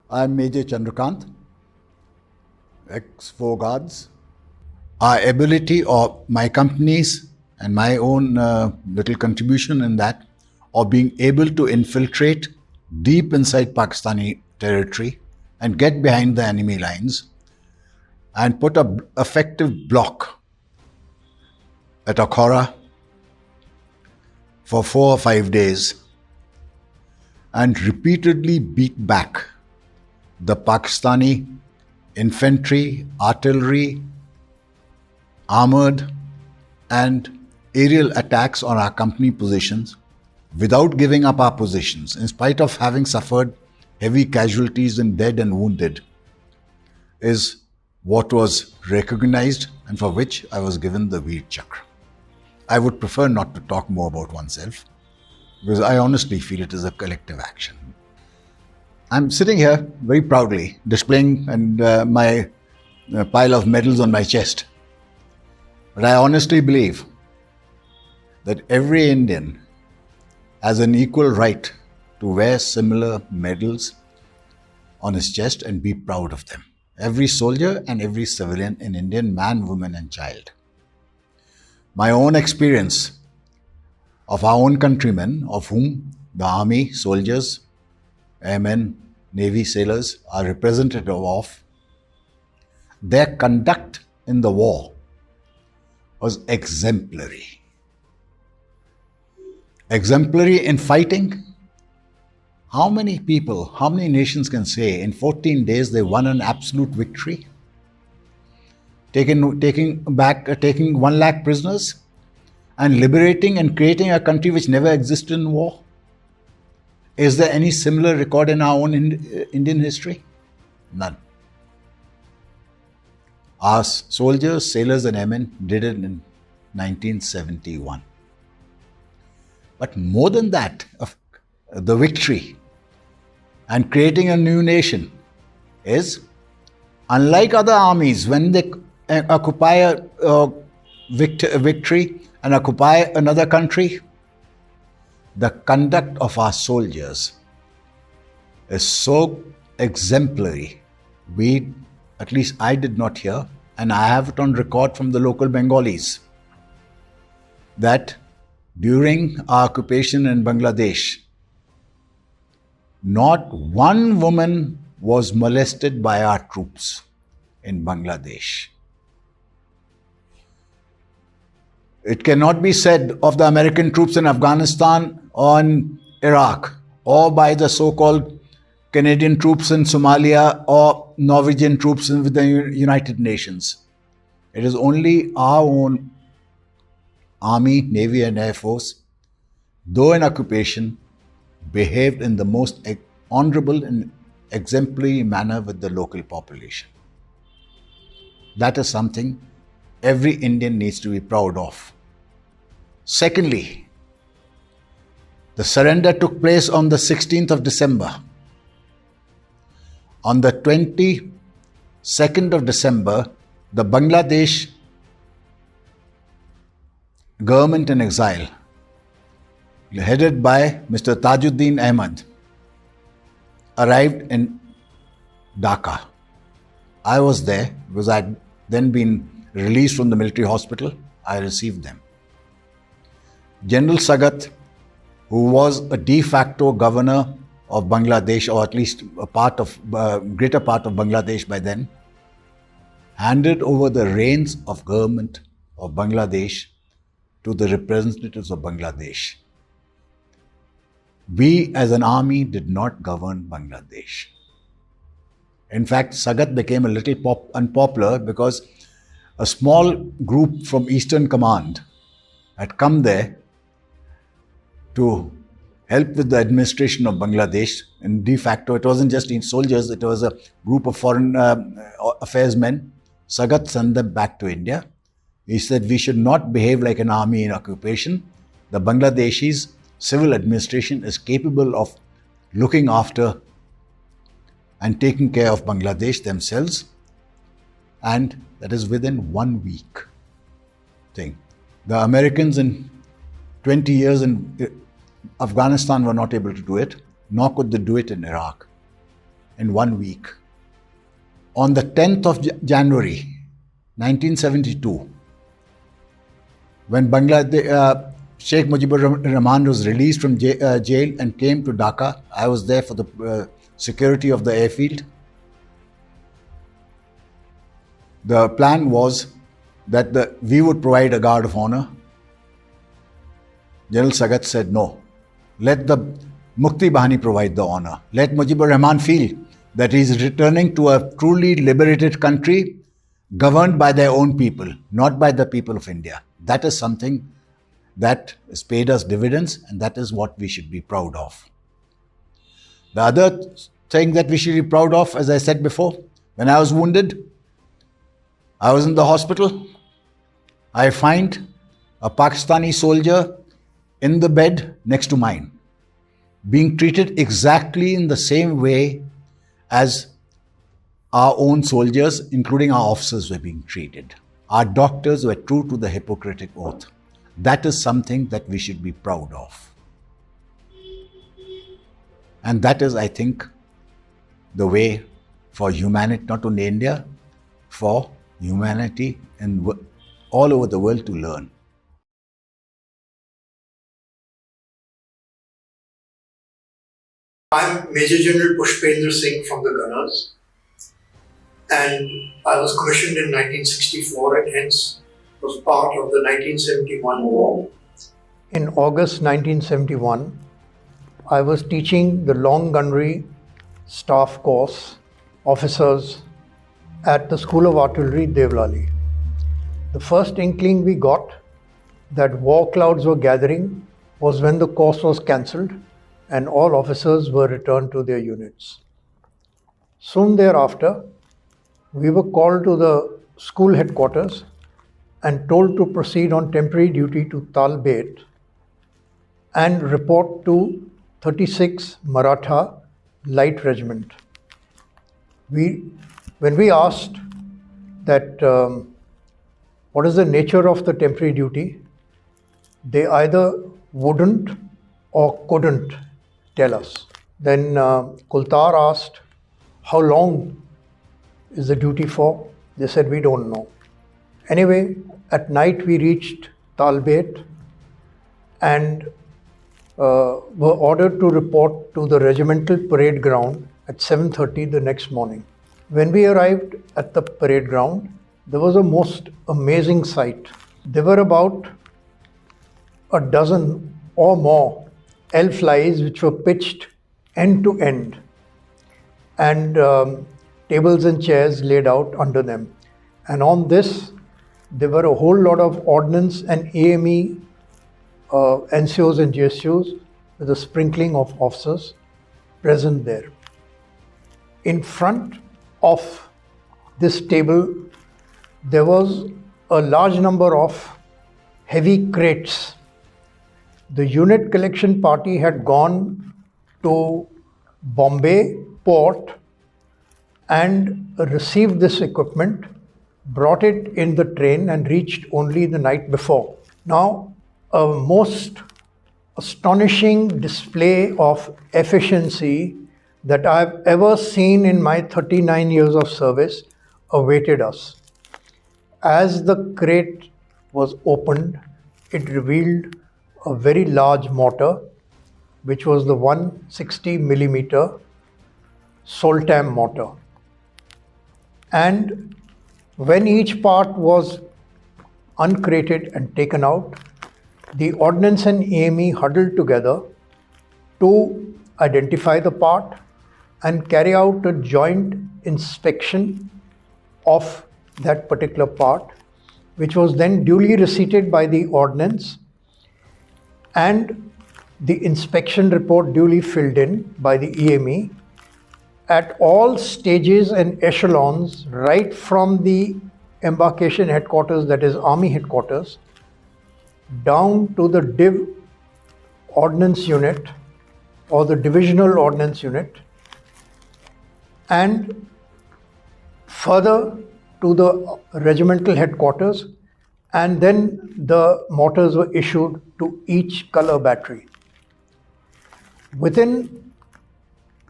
I'm Major Chandrakant, ex-Four Guards. Our ability or my company's and my own little contribution in that of being able to infiltrate deep inside Pakistani territory and get behind the enemy lines and put a effective block at Akhora for 4 or 5 days and repeatedly beat back the Pakistani infantry, artillery, armored and aerial attacks on our company positions without giving up our positions, in spite of having suffered heavy casualties in dead and wounded, is what was recognized and for which I was given the Veer Chakra. I would prefer not to talk more about oneself because I honestly feel it is a collective action. I'm sitting here very proudly displaying my pile of medals on my chest. But I honestly believe that every Indian has an equal right to wear similar medals on his chest and be proud of them. Every soldier and every civilian in Indian, man, woman and child. My own experience of our own countrymen, of whom the army, soldiers, airmen, navy sailors are representative of, their conduct in the war was exemplary. Exemplary in fighting. How many people, how many nations can say in 14 days they won an absolute victory? Taking 1 lakh prisoners and liberating and creating a country which never existed in war? Is there any similar record in our own Indian history? None. Our soldiers, sailors and airmen did it in 1971. But more than that, the victory and creating a new nation is, unlike other armies, when they occupy a victory and occupy another country, the conduct of our soldiers is so exemplary. At least I did not hear, and I have it on record from the local Bengalis, that during our occupation in Bangladesh, not one woman was molested by our troops in Bangladesh. It cannot be said of the American troops in Afghanistan or in Iraq, or by the so-called Canadian troops in Somalia or Norwegian troops with the United Nations. It is only our own Army, Navy and Air Force, though in occupation, behaved in the most honorable and exemplary manner with the local population. That is something every Indian needs to be proud of. Secondly, the surrender took place on the 16th of December. On the 22nd of December, the Bangladesh government in exile, headed by Mr. Tajuddin Ahmad, arrived in Dhaka. I was there because I had then been released from the military hospital. I received them. General Sagat, who was a de facto governor of Bangladesh, or at least a greater part of Bangladesh by then, handed over the reins of government of Bangladesh to the representatives of Bangladesh. We as an army did not govern Bangladesh. In fact, Sagat became a little unpopular because a small group from Eastern Command had come there to help with the administration of Bangladesh. And de facto, it wasn't just soldiers, it was a group of foreign affairs men. Sagat sent them back to India. He said, we should not behave like an army in occupation. The Bangladeshis' civil administration is capable of looking after and taking care of Bangladesh themselves. And that is within 1 week thing. The Americans in 20 years in Afghanistan were not able to do it, nor could they do it in Iraq. in 1 week. On the 10th of January 1972, when Sheikh Mujibur Rahman was released from jail and came to Dhaka, I was there for the security of the airfield. The plan was that we would provide a guard of honor. General Sagat said, no, let the Mukti Bahani provide the honor. Let Mujibur Rahman feel that he is returning to a truly liberated country governed by their own people, not by the people of India. That is something that has paid us dividends, and that is what we should be proud of. The other thing that we should be proud of, as I said before, when I was wounded, I was in the hospital. I find a Pakistani soldier in the bed next to mine, being treated exactly in the same way as our own soldiers, including our officers, were being treated. Our doctors were true to the Hippocratic Oath. That is something that we should be proud of. And that is, I think, the way for humanity, not only India, for humanity and all over the world to learn. I'm Major Gen Pushpender Singh from the Gunners, and I was commissioned in 1964 and hence was part of the 1971 war. In August 1971, I was teaching the long gunnery staff course officers at the School of Artillery, Devlali. The first inkling we got that war clouds were gathering was when the course was cancelled and all officers were returned to their units. Soon thereafter, we were called to the school headquarters and told to proceed on temporary duty to Talbet and report to 36 Maratha Light Regiment. When we asked that what is the nature of the temporary duty, they either wouldn't or couldn't tell us. Then Kultar asked, how long is the duty for? They said, we don't know. Anyway, at night we reached Talbet and were ordered to report to the regimental parade ground at 7:30 the next morning. When we arrived at the parade ground, there was a most amazing sight. There were about a dozen or more L-flies which were pitched end to end and tables and chairs laid out under them. And on this, there were a whole lot of ordnance and AME NCOs and GSUs with a sprinkling of officers present there. In front of this table, there was a large number of heavy crates. The unit collection party had gone to Bombay port and received this equipment, brought it in the train and reached only the night before. Now, a most astonishing display of efficiency that I've ever seen in my 39 years of service awaited us. As the crate was opened, it revealed a very large mortar, which was the 160mm Soltam mortar. And when each part was uncrated and taken out, the ordnance and AME huddled together to identify the part and carry out a joint inspection of that particular part, which was then duly receipted by the ordnance and the inspection report duly filled in by the EME at all stages and echelons, right from the embarkation headquarters, that is Army headquarters, down to the Div Ordnance Unit or the Divisional Ordnance Unit, and further to the regimental headquarters, and then the mortars were issued to each color battery. Within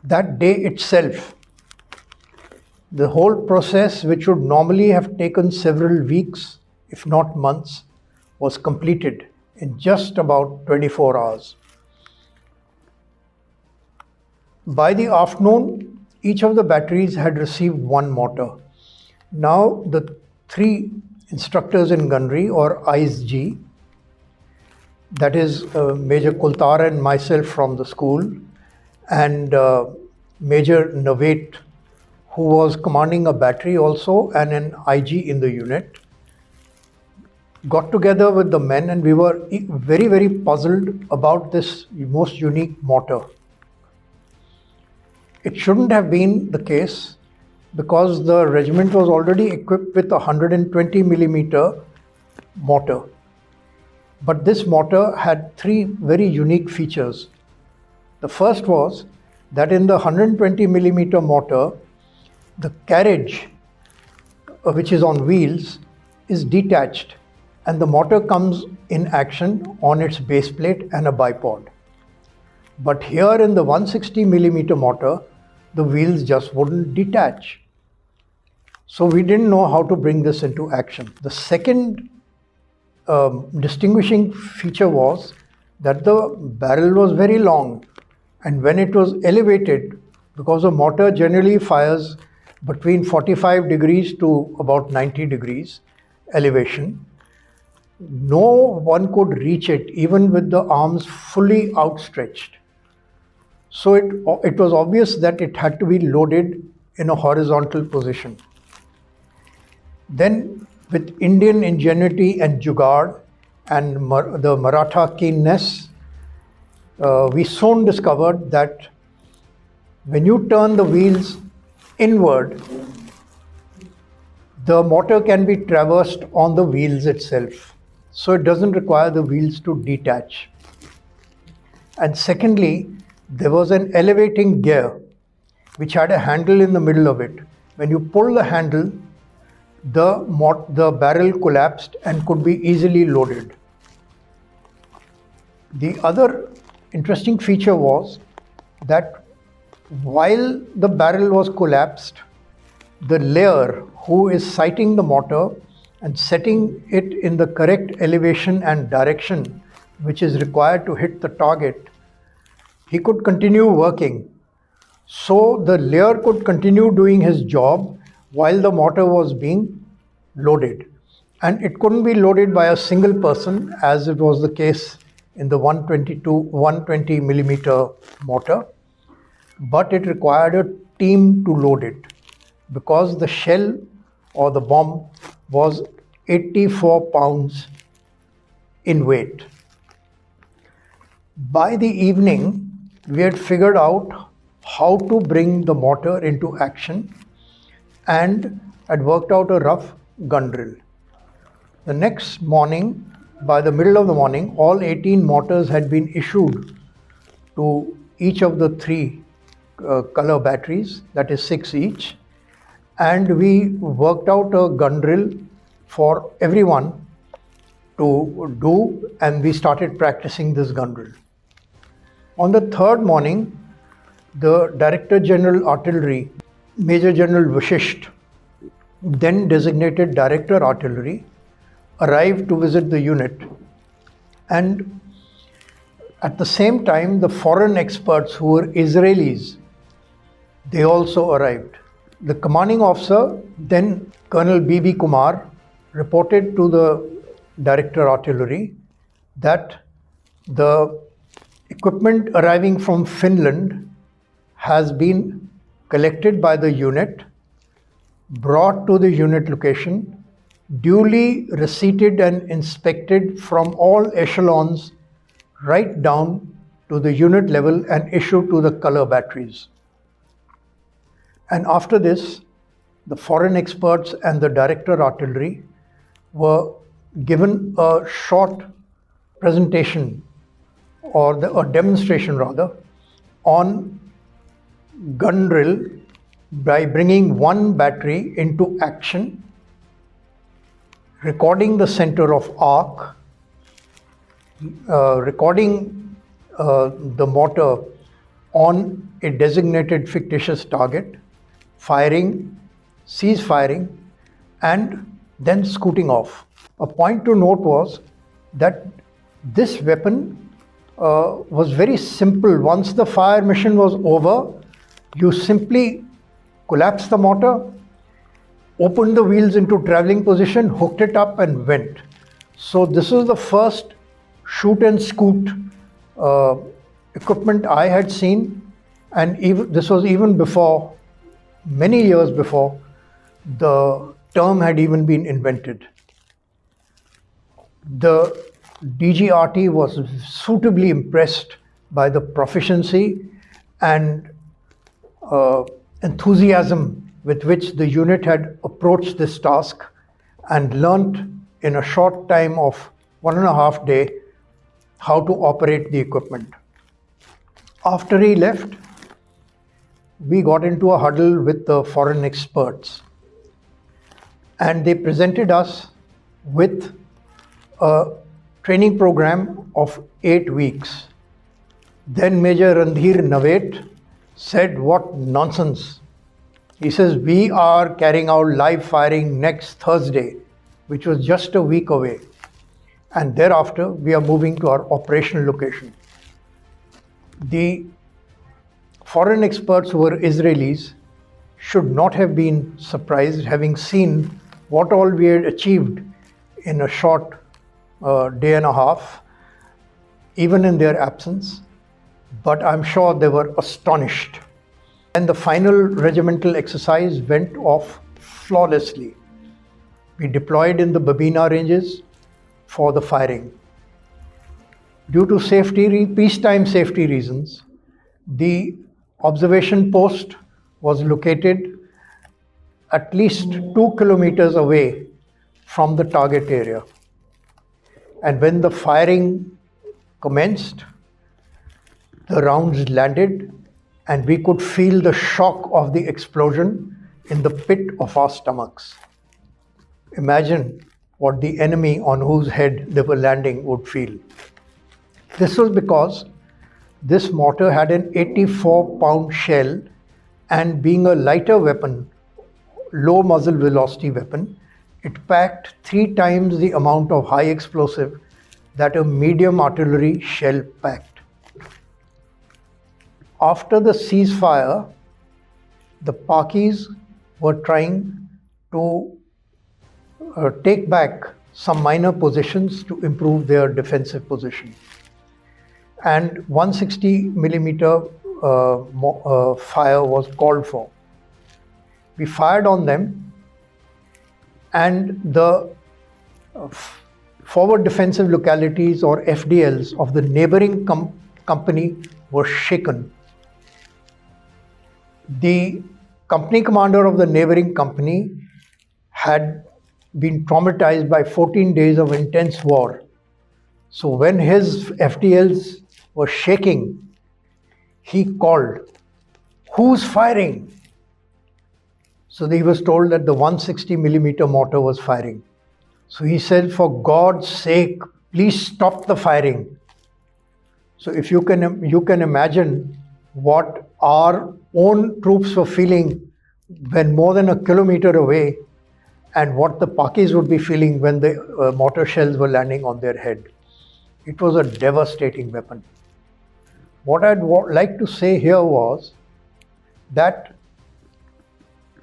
that day itself, The whole process, which would normally have taken several weeks, if not months, was completed in just about 24 hours. By the afternoon, each of the batteries had received one mortar. Now the three instructors in gunnery, or ISG, that is Major Kultar and myself from the school, and Major Navet, who was commanding a battery also and an IG in the unit, got together with the men, and we were very, very puzzled about this most unique mortar. It shouldn't have been the case because the regiment was already equipped with a 120 millimeter mortar. But this mortar had three very unique features. The first was that in the 120 millimeter mortar, the carriage, which is on wheels, is detached, and the mortar comes in action on its base plate and a bipod. But here in the 160 millimeter mortar, the wheels just wouldn't detach. So we didn't know how to bring this into action. The second distinguishing feature was that the barrel was very long, and when it was elevated, because a mortar generally fires between 45 degrees to about 90 degrees elevation, no one could reach it even with the arms fully outstretched. So it was obvious that it had to be loaded in a horizontal position. Then, with Indian ingenuity and jugaad and the Maratha keenness, we soon discovered that when you turn the wheels inward, the mortar can be traversed on the wheels itself. So it doesn't require the wheels to detach. And secondly, there was an elevating gear which had a handle in the middle of it. When you pull the handle, the barrel collapsed and could be easily loaded. The other interesting feature was that while the barrel was collapsed, the layer who is sighting the mortar and setting it in the correct elevation and direction which is required to hit the target, he could continue working. So the layer could continue doing his job while the mortar was being loaded. And it couldn't be loaded by a single person, as it was the case in the 120 millimeter mortar, but it required a team to load it because the shell or the bomb was 84 pounds in weight. By the evening, we had figured out how to bring the mortar into action and had worked out a rough gun drill. The next morning, by the middle of the morning, all 18 mortars had been issued to each of the three color batteries, that is 6 each, and we worked out a gun drill for everyone to do, and we started practicing this gun drill. On the third morning, the Director General Artillery, Major General Vashisht, then designated Director Artillery, arrived to visit the unit, and at the same time the foreign experts who were Israelis, they also arrived. The commanding officer, then Colonel B.B. Kumar, reported to the Director Artillery that the equipment arriving from Finland has been collected by the unit, brought to the unit location, duly receipted and inspected from all echelons right down to the unit level and issued to the color batteries. And after this, the foreign experts and the Director Artillery were given a short presentation, or a demonstration rather, on gun drill by bringing one battery into action, recording the center of arc, recording the mortar on a designated fictitious target, firing, cease firing, and then scooting off. A point to note was that this weapon was very simple. Once the fire mission was over, you simply collapsed the motor, opened the wheels into traveling position, hooked it up and went. So this is the first shoot and scoot equipment I had seen, and this was even before, many years before, the term had even been invented. The DGRT was suitably impressed by the proficiency and enthusiasm with which the unit had approached this task and learnt in a short time of 1.5 days how to operate the equipment. After he left, we got into a huddle with the foreign experts, and they presented us with a training program of 8 weeks. Then Major Randhir Navet said, "What nonsense." He says, "We are carrying out live firing next Thursday," which was just a week away. And thereafter, we are moving to our operational location. The foreign experts who were Israelis should not have been surprised, having seen what all we had achieved in a short day and a half, even in their absence. But I'm sure they were astonished. And the final regimental exercise went off flawlessly. We deployed in the Babina ranges for the firing. Due to peacetime safety reasons, the observation post was located at least 2 kilometers away from the target area. And when the firing commenced, the rounds landed, and we could feel the shock of the explosion in the pit of our stomachs. Imagine what the enemy on whose head they were landing would feel. This was because this mortar had an 84-pound shell, and being a lighter weapon, low muzzle velocity weapon, it packed 3 times the amount of high explosive that a medium artillery shell packed. After the ceasefire, the Pakis were trying to take back some minor positions to improve their defensive position. And 160 millimeter fire was called for. We fired on them, and the forward defensive localities, or FDLs, of the neighboring company were shaken. The company commander of the neighboring company had been traumatized by 14 days of intense war. So when his FDLs were shaking, he called, "Who's firing?" So he was told that the 160 millimeter mortar was firing. So he said, "For God's sake, please stop the firing." So if you can imagine what our own troops were feeling when more than a kilometer away, and what the Pakis would be feeling when the mortar shells were landing on their head. It was a devastating weapon. What I'd like to say here was that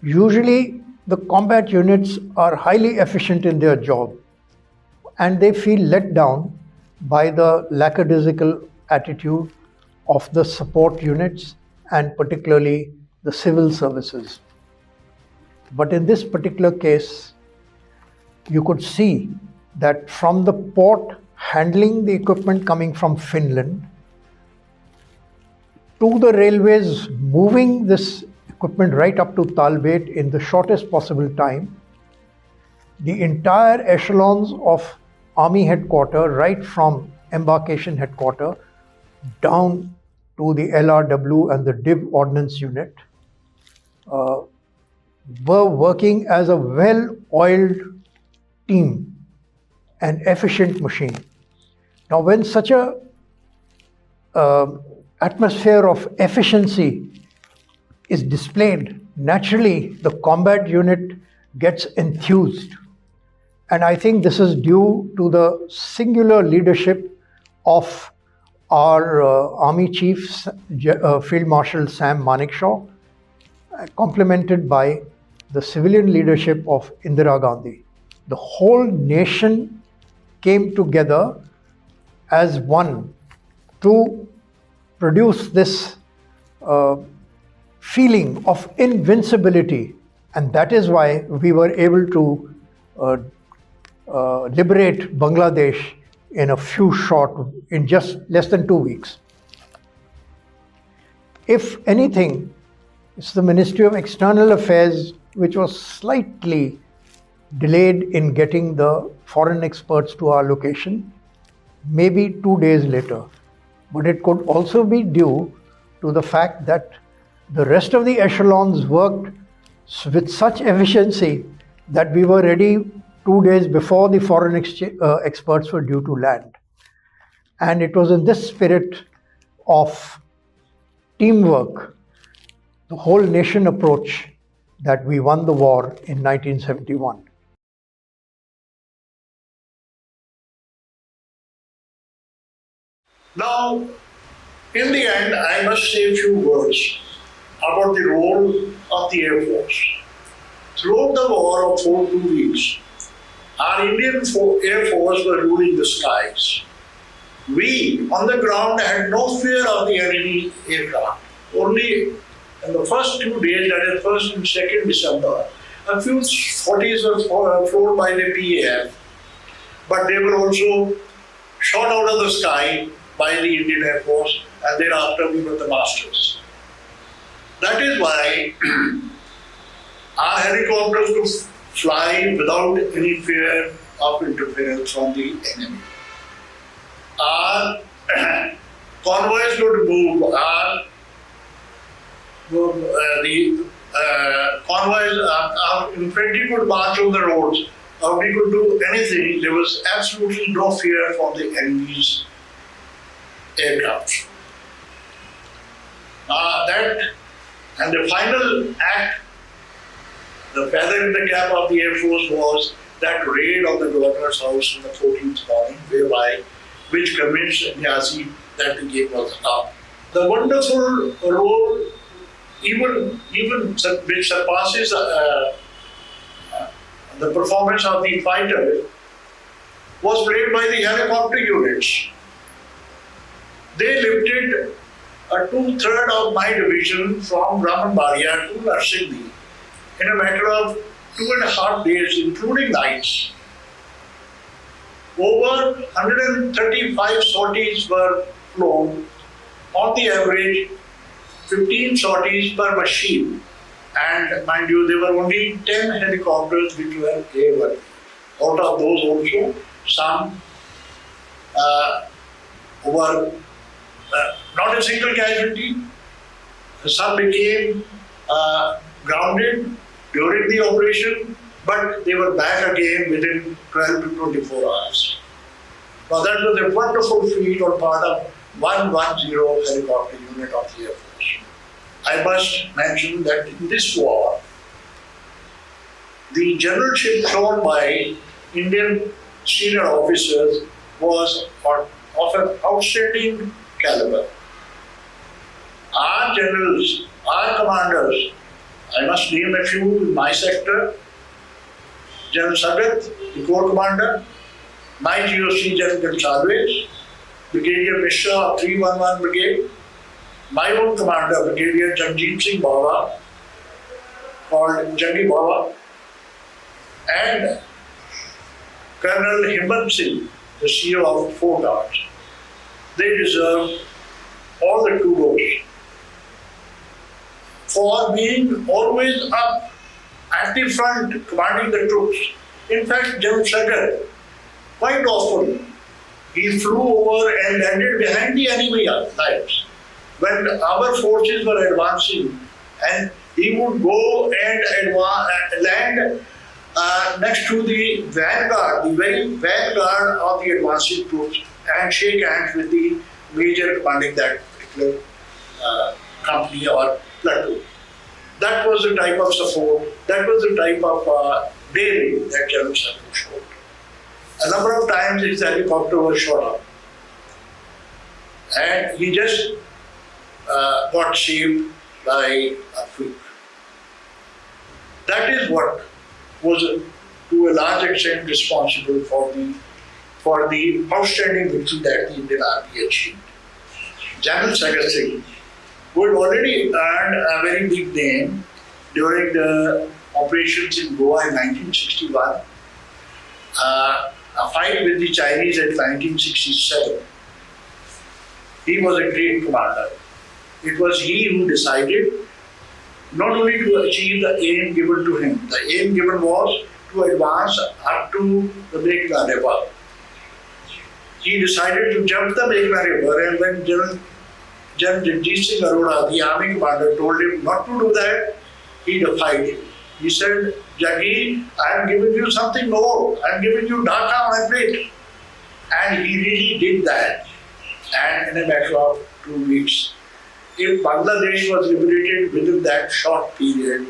usually the combat units are highly efficient in their job, and they feel let down by the lackadaisical attitude of the support units, and particularly the civil services. But in this particular case, you could see that from the port handling the equipment coming from Finland to the railways moving this equipment right up to Talbot in the shortest possible time, the entire echelons of Army headquarters, right from embarkation headquarters down to the LRW and the DIB Ordnance Unit, were working as a well-oiled team, an efficient machine. Now, when such a atmosphere of efficiency is displayed naturally the combat unit gets enthused. And I think this is due to the singular leadership of our Army Chief, Field Marshal Sam Manekshaw, complemented by the civilian leadership of Indira Gandhi. The whole nation came together as one to produce this feeling of invincibility, and that is why we were able to liberate Bangladesh in in just less than 2 weeks. If anything, it's the Ministry of External Affairs which was slightly delayed in getting the foreign experts to our location, maybe 2 days later. But it could also be due to the fact that the rest of the echelons worked with such efficiency that we were ready 2 days before the foreign experts were due to land. And it was in this spirit of teamwork, the whole nation approach, that we won the war in 1971. Now, in the end, I must say a few words about the role of the Air Force. Throughout the war of 42 weeks, our Indian Air Force were ruling the skies. We, on the ground, had no fear of the enemy aircraft. Only in the first 2 days, that is 1st and 2nd December, a few sorties were flown by the PAF, but they were also shot out of the sky by the Indian Air Force, and thereafter we were the masters. That is why our helicopters could fly without any fear of interference from the enemy. Our convoys could move, our infantry could march on the roads, we could do anything. There was absolutely no fear from the enemy's aircraft. And the final act, the feather in the cap of the Air Force, was that raid on the governor's house on the 14th morning, which convinced Niazi that the game was up. The wonderful role, even which surpasses the performance of the fighter, was played by the helicopter units. They lifted a 2/3 of my division from Ramanbaria to Narsingdi in a matter of 2.5 days, including nights. Over 135 sorties were flown, on the average 15 sorties per machine. And mind you, there were only 10 helicopters which were airworthy. Out of those also, some were not a single casualty. Some became grounded during the operation, but they were back again within 12 to 24 hours. Now that was a wonderful feat on part of 110 helicopter unit of the Air Force. I must mention that in this war, the generalship shown by Indian senior officers was of an outstanding caliber. Our generals, our commanders, I must name a few in my sector: General Sagat, the Corps Commander; my GOC General Chalves, Brigadier Mishra of 311 Brigade; my own commander, Brigadier Janjeev Singh Baba, called Jangi Baba; and Colonel Himmat Singh, the CEO of Fort Arts. They deserve all the kudos for being always up at the front, commanding the troops. In fact, General Sagar, quite often, he flew over and landed behind the enemy lines when our forces were advancing, and he would go and land next to the vanguard, the very vanguard of the advancing troops, and shake hands with the major commanding that particular company or platoon. That was the type of support, that was the type of daring that General Singh showed. A number of times his helicopter was shot up. And he just got saved by a fluke. That is what was, to a large extent, responsible for the outstanding victory that the Indian Army achieved. General Singh, who had already earned a very big name during the operations in Goa in 1961, a fight with the Chinese in 1967. He was a great commander. It was he who decided not only to achieve the aim given to him. The aim given was to advance up to the Meghna River. He decided to jump the Meghna River, and when General Jamjit Singh Arora, the army commander, told him not to do that, he defied him. He said, Jaggi, I am giving you something more. I am giving you Dhaka on my plate. And he really did that. And in a matter of 2 weeks, if Bangladesh was liberated within that short period,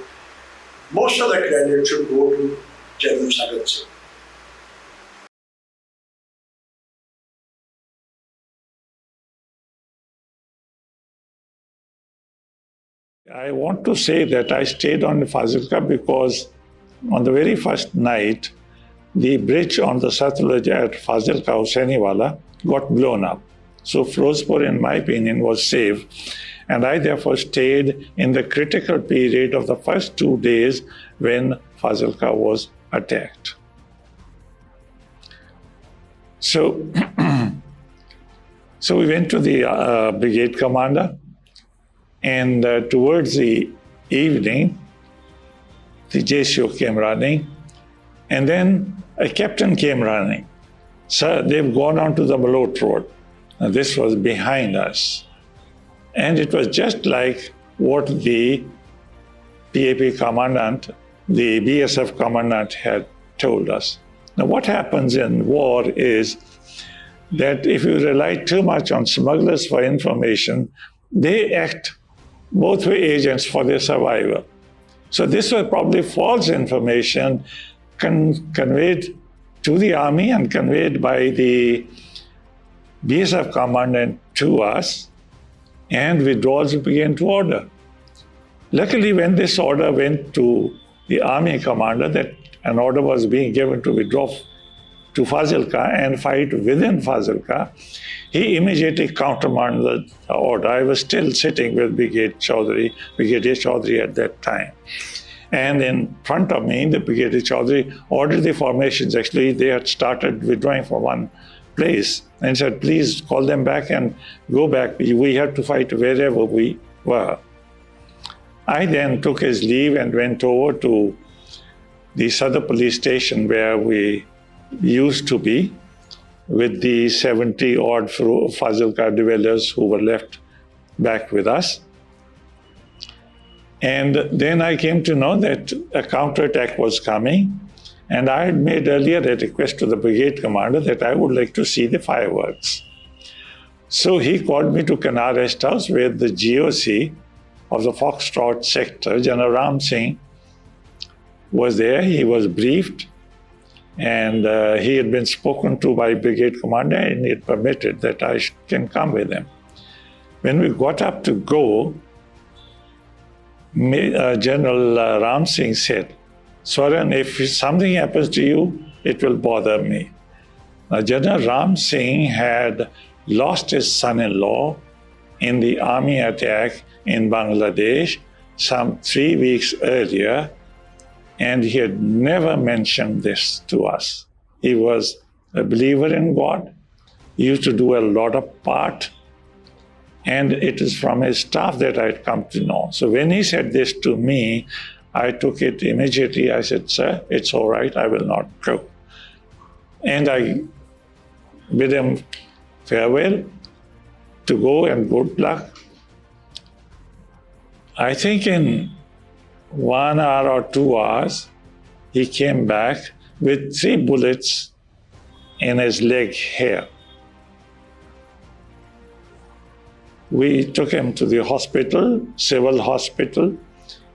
most of the credit should go to General Singh. I want to say that I stayed on Fazilka because on the very first night, the bridge on the Satluj at Fazilka Hussainiwala got blown up. So Firozpur, in my opinion, was safe. And I therefore stayed in the critical period of the first 2 days when Fazilka was attacked. So, so we went to the brigade commander, and towards the evening, the JCO came running, and then a captain came running. Sir, they've gone on to the Malot Road. And this was behind us. And it was just like what the PAP commandant, the BSF commandant had told us. Now, what happens in war is that if you rely too much on smugglers for information, they act both way agents for their survival. So this was probably false information conveyed to the army and conveyed by the BSF commandant to us, and withdrawals began to order. Luckily, when this order went to the army commander that an order was being given to withdraw to Fazilka and fight within Fazilka, he immediately countermanded the order. I was still sitting with Brigadier Chaudhary at that time. And in front of me, the Brigadier Chaudhary ordered the formations. Actually, they had started withdrawing from one place and said, please call them back and go back. We have to fight wherever we were. I then took his leave and went over to the Sadr police station where we used to be with the 70-odd Fazilka dwellers who were left back with us. And then I came to know that a counterattack was coming. And I had made earlier a request to the brigade commander that I would like to see the fireworks. So he called me to Kanar Rest House where the GOC of the Foxtrot sector, General Ram Singh, was there. He was briefed, and he had been spoken to by brigade commander, and he had permitted that I can come with him. When we got up to go, General Ram Singh said, Swaran, if something happens to you, it will bother me. Now, General Ram Singh had lost his son-in-law in the army attack in Bangladesh some 3 weeks earlier, and he had never mentioned this to us. He was a believer in God. He used to do a lot of part, and it is from his staff that I had come to know. So when he said this to me, I took it immediately. I said, sir, it's all right, I will not go. And I bid him farewell to go and good luck. I think in 1 hour or 2 hours, he came back with 3 bullets in his leg here. We took him to the hospital, civil hospital.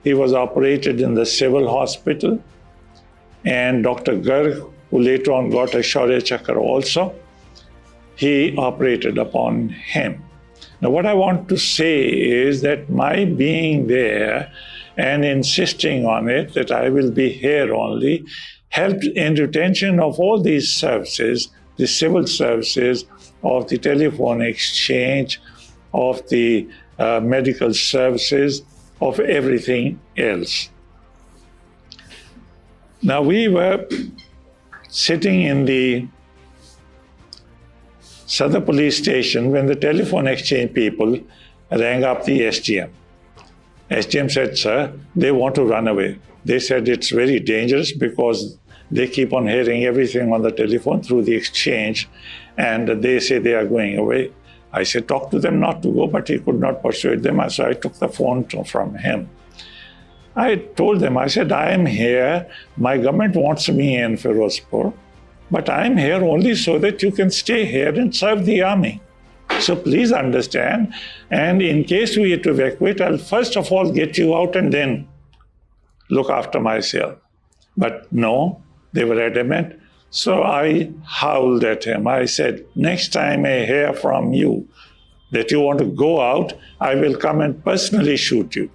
He was operated in the civil hospital, and Dr. Garg, who later on got a Shaurya Chakra also, he operated upon him. Now, what I want to say is that my being there and insisting on it, that I will be here only, helped in retention of all these services, the civil services, of the telephone exchange, of the medical services, of everything else. Now, we were sitting in the Sadr police station when the telephone exchange people rang up the SGM. SGM said, sir, they want to run away. They said it's very dangerous because they keep on hearing everything on the telephone through the exchange, and they say they are going away. I said, talk to them not to go, but he could not persuade them, so I took the phone from him. I told them, I said, I am here, my government wants me in Firozpur, but I am here only so that you can stay here and serve the army. So please understand, and in case we have to evacuate, I'll first of all get you out and then look after myself. But no, they were adamant. So I howled at him. I said, next time I hear from you that you want to go out, I will come and personally shoot you.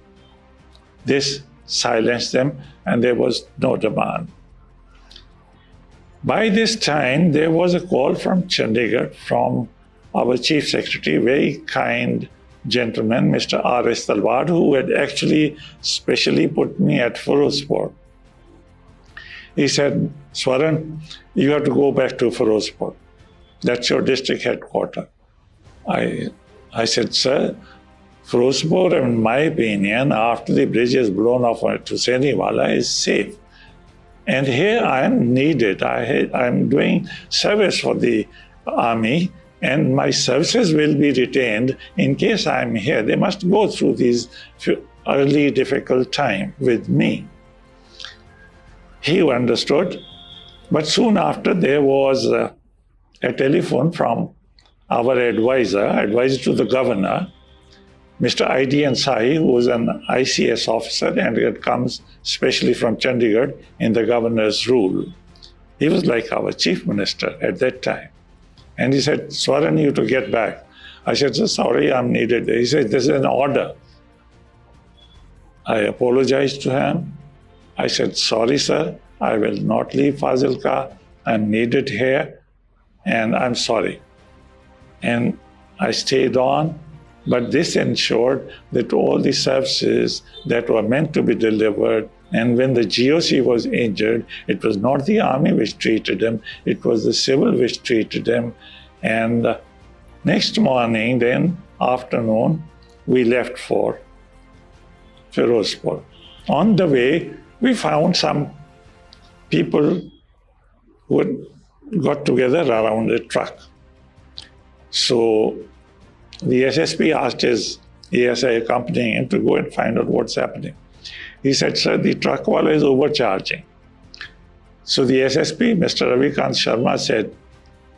This silenced them, and there was no demand. By this time, there was a call from Chandigarh, from our Chief Secretary, very kind gentleman, Mr. R.S. Talwar, who had actually specially put me at Firozpur. He said, Swaran, you have to go back to Firozpur. That's your district headquarters. I said, sir, Firozpur, in my opinion, after the bridge is blown off to Seniwala, is safe. And here I am needed. I am doing service for the army, and my services will be retained in case I am here. They must go through these early difficult time with me. He understood, but soon after there was a telephone from our advisor to the governor, Mr. I.D. Ansari, who was an ICS officer and had come specially from Chandigarh in the governor's rule. He was like our chief minister at that time. And he said, Swaran, you to get back. I said, sorry, I'm needed. He said, this is an order. I apologized to him. I said, sorry, sir, I will not leave Fazilka. I'm needed here, and I'm sorry. And I stayed on, but this ensured that all the services that were meant to be delivered, and when the GOC was injured, it was not the army which treated him, it was the civil which treated him. And next morning, then afternoon, we left for Firozpur. On the way, we found some people who had got together around a truck. So the SSP asked his ASI accompanying him to go and find out what's happening. He said, sir, the truck wala is overcharging. So the SSP, Mr. Ravikant Sharma, said,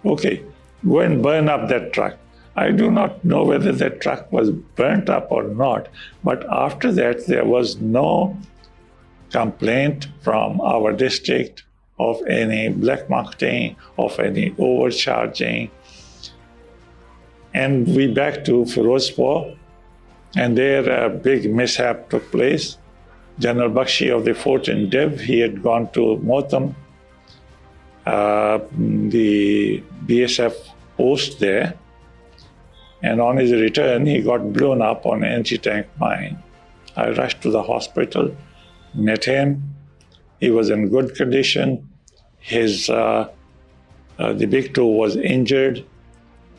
okay, go and burn up that truck. I do not know whether that truck was burnt up or not, but after that there was no complaint from our district of any black marketing, of any overcharging. And we back to Firozpur, and there a big mishap took place. General Bakshi of the fort in Dev, he had gone to Motam, the BSF post there, and on his return, he got blown up on an anti-tank mine. I rushed to the hospital, met him. He was in good condition. The big toe was injured,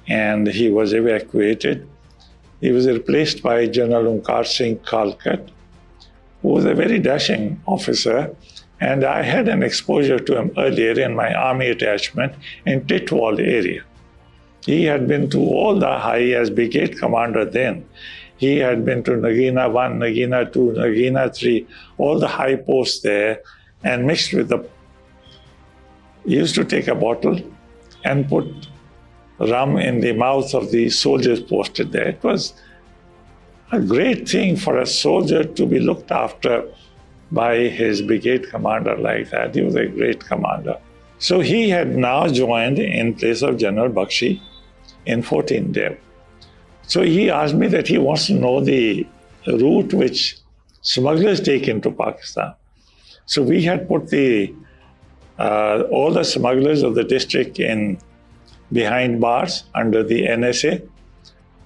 and he was evacuated. He was replaced by General Onkar Singh Kalkat, who was a very dashing officer, and I had an exposure to him earlier in my army attachment in Titwal area. He had been to all the high as brigade commander then. He had been to Nagina 1, Nagina 2, Nagina 3, all the high posts there, and mixed with the... He used to take a bottle and put rum in the mouth of the soldiers posted there. It was a great thing for a soldier to be looked after by his brigade commander like that. He was a great commander. So he had now joined in place of General Bakshi in 14 Dev. So he asked me that he wants to know the route which smugglers take into Pakistan. So we had put all the smugglers of the district in behind bars under the NSA.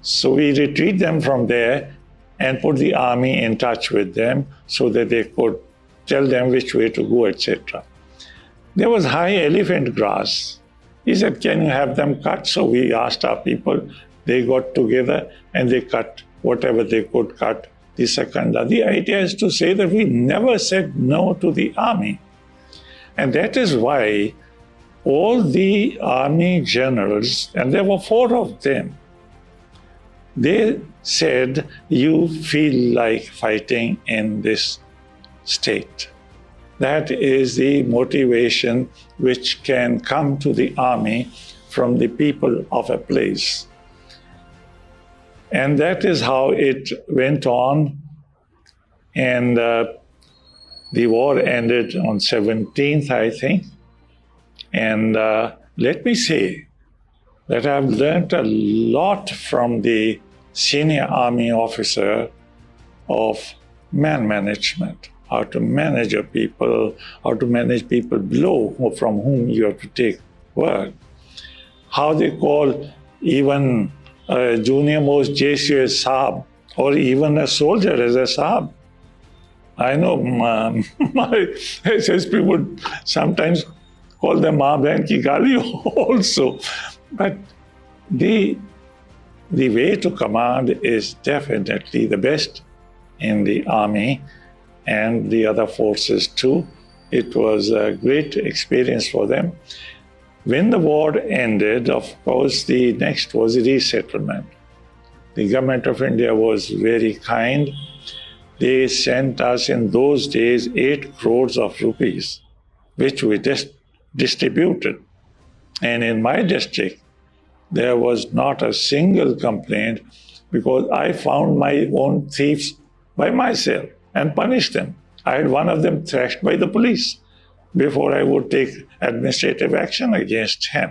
So we retrieved them from there and put the army in touch with them so that they could tell them which way to go, etc. There was high elephant grass. He said, can you have them cut? So we asked our people. They got together and they cut whatever they could cut, the Sakanda. The idea is to say that we never said no to the army. And that is why all the army generals, and there were 4 of them, they said, you feel like fighting in this state. That is the motivation which can come to the army from the people of a place. And that is how it went on. And the war ended on 17th, I think. And let me say that I've learned a lot from the senior army officer of man management, how to manage your people, how to manage people below from whom you have to take work, how they call even a junior most JCU as Saab, or even a soldier as a Saab. I know my SSP would sometimes call them maa behan ki gali also. But the way to command is definitely the best in the army and the other forces too. It was a great experience for them. When the war ended, of course, the next was resettlement. The government of India was very kind. They sent us in those days 8 crores of rupees, which we distributed. And in my district, there was not a single complaint because I found my own thieves by myself and punished them. I had one of them thrashed by the police before I would take administrative action against him.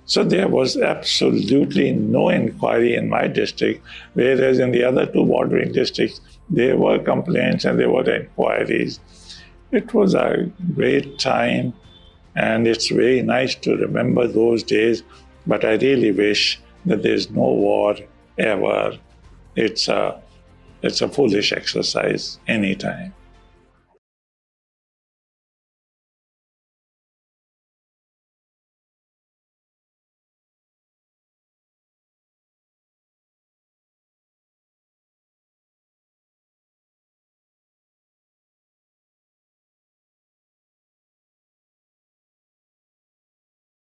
So there was absolutely no inquiry in my district, whereas in the other 2 bordering districts, there were complaints and there were inquiries. It was a great time, and it's very nice to remember those days, but I really wish that there's no war ever. It's a foolish exercise anytime.